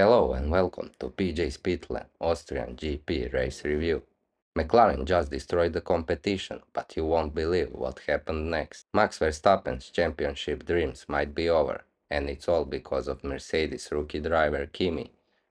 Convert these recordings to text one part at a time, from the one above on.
Hello and welcome to PJ's Pitland Austrian GP race review. McLaren just destroyed the competition, but you won't believe what happened next. Max Verstappen's championship dreams might be over, and it's all because of Mercedes rookie driver Kimi,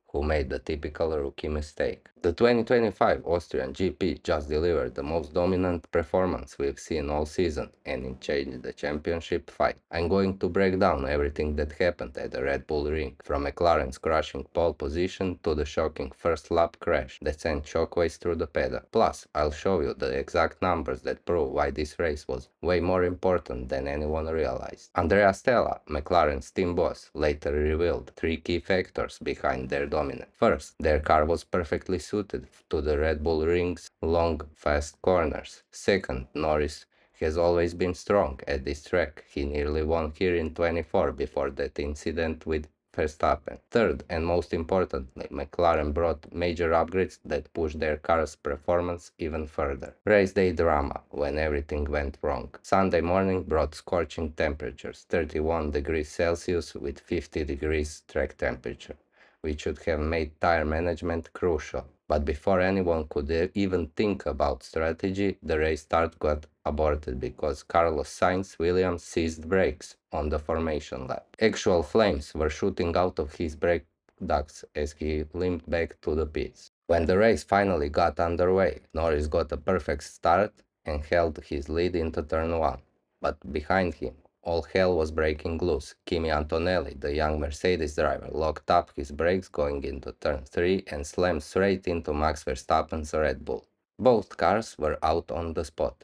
who made the typical rookie mistake. The 2025 Austrian GP just delivered the most dominant performance we've seen all season, and it changed the championship fight. I'm going to break down everything that happened at the Red Bull Ring, from McLaren's crushing pole position to the shocking first lap crash that sent shockwaves through the paddock. Plus, I'll show you the exact numbers that prove why this race was way more important than anyone realized. Andrea Stella, McLaren's team boss, later revealed three key factors behind their dominance. First, their car was perfectly suited to the Red Bull Ring's long, fast corners. Second, Norris has always been strong at this track. He nearly won here in 24 before that incident with Verstappen. Third, and most importantly, McLaren brought major upgrades that pushed their car's performance even further. Race day drama when everything went wrong. Sunday morning brought scorching temperatures, 31 degrees Celsius with 50 degrees track temperature, which should have made tire management crucial. But before anyone could even think about strategy, the race start got aborted because Carlos Sainz Williams seized brakes on the formation lap. Actual flames were shooting out of his brake ducts as he limped back to the pits. When the race finally got underway, Norris got a perfect start and held his lead into turn 1. But behind him, all hell was breaking loose. Kimi Antonelli, the young Mercedes driver, locked up his brakes going into turn 3 and slammed straight into Max Verstappen's Red Bull. Both cars were out on the spot.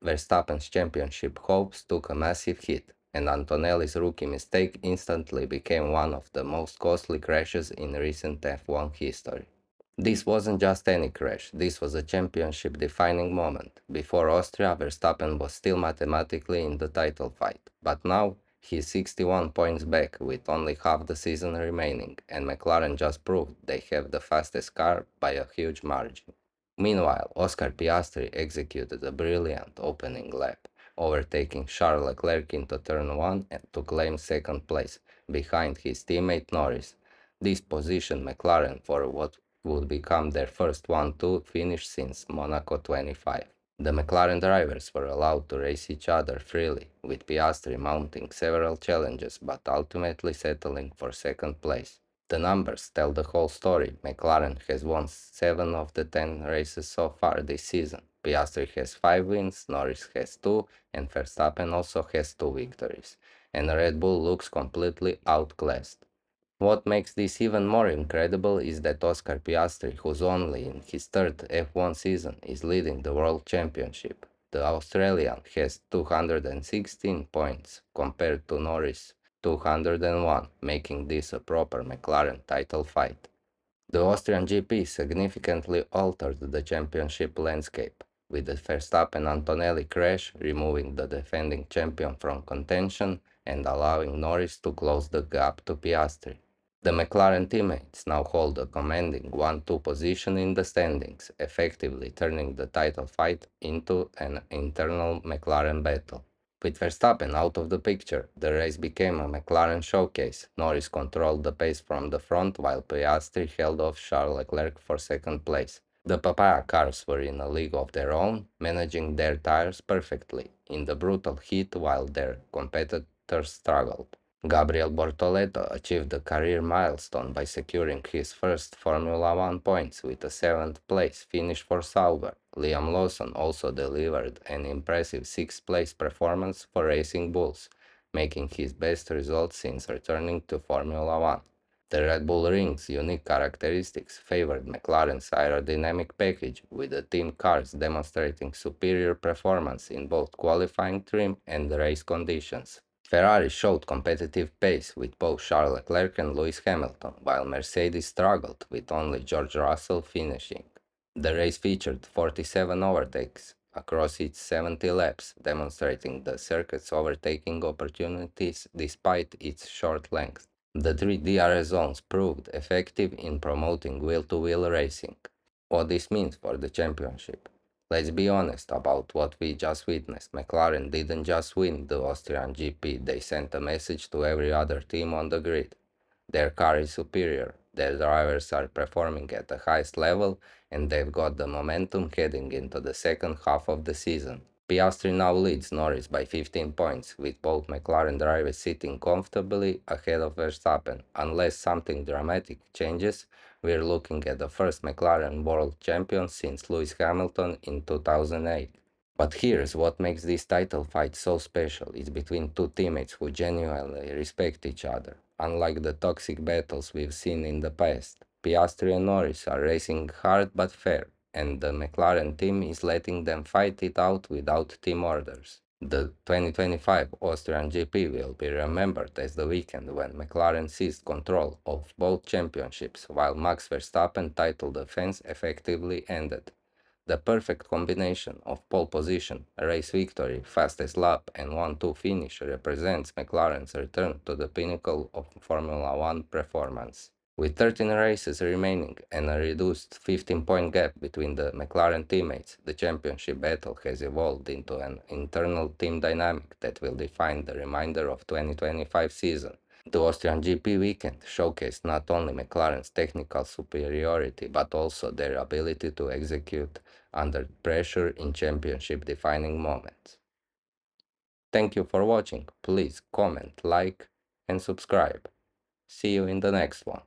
Verstappen's championship hopes took a massive hit, and Antonelli's rookie mistake instantly became one of the most costly crashes in recent F1 history. This wasn't just any crash, this was a championship-defining moment. Before Austria, Verstappen was still mathematically in the title fight, but now he's 61 points back with only half the season remaining, and McLaren just proved they have the fastest car by a huge margin. Meanwhile, Oscar Piastri executed a brilliant opening lap, overtaking Charles Leclerc into turn 1 and to claim second place, behind his teammate Norris. This positioned McLaren for what would become their first 1-2 finish since Monaco 25. The McLaren drivers were allowed to race each other freely, with Piastri mounting several challenges but ultimately settling for second place. The numbers tell the whole story. McLaren has won 7 of the 10 races so far this season. Piastri has 5 wins, Norris has 2, and Verstappen also has 2 victories. And Red Bull looks completely outclassed. What makes this even more incredible is that Oscar Piastri, who's only in his third F1 season, is leading the World Championship. The Australian has 216 points compared to Norris' 201, making this a proper McLaren title fight. The Austrian GP significantly altered the championship landscape, with the Verstappen-Antonelli crash removing the defending champion from contention and allowing Norris to close the gap to Piastri. The McLaren teammates now hold a commanding 1-2 position in the standings, effectively turning the title fight into an internal McLaren battle. With Verstappen out of the picture, the race became a McLaren showcase. Norris controlled the pace from the front while Piastri held off Charles Leclerc for second place. The Papaya cars were in a league of their own, managing their tires perfectly in the brutal heat while their competitors struggled. Gabriel Bortoleto achieved a career milestone by securing his first Formula One points with a 7th place finish for Sauber. Liam Lawson also delivered an impressive 6th place performance for Racing Bulls, making his best result since returning to Formula One. The Red Bull Ring's unique characteristics favored McLaren's aerodynamic package, with the team cars demonstrating superior performance in both qualifying trim and race conditions. Ferrari showed competitive pace with both Charles Leclerc and Lewis Hamilton, while Mercedes struggled with only George Russell finishing. The race featured 47 overtakes across its 70 laps, demonstrating the circuit's overtaking opportunities despite its short length. The 3 DRS zones proved effective in promoting wheel-to-wheel racing. What this means for the championship. Let's be honest about what we just witnessed. McLaren didn't just win the Austrian GP, they sent a message to every other team on the grid. Their car is superior. Their drivers are performing at the highest level and they've got the momentum heading into the second half of the season. Piastri now leads Norris by 15 points, with both McLaren drivers sitting comfortably ahead of Verstappen. Unless something dramatic changes, we're looking at the first McLaren world champion since Lewis Hamilton in 2008. But here's what makes this title fight so special. It's between two teammates who genuinely respect each other. Unlike the toxic battles we've seen in the past, Piastri and Norris are racing hard but fair, and the McLaren team is letting them fight it out without team orders. The 2025 Austrian GP will be remembered as the weekend when McLaren seized control of both championships, while Max Verstappen title defense effectively ended. The perfect combination of pole position, race victory, fastest lap, and 1-2 finish represents McLaren's return to the pinnacle of Formula One performance. With 13 races remaining and a reduced 15-point gap between the McLaren teammates, the championship battle has evolved into an internal team dynamic that will define the remainder of 2025 season. The Austrian GP weekend showcased not only McLaren's technical superiority but also their ability to execute under pressure in championship defining moments. Thank you for watching. Please comment, like, and subscribe. See you in the next one.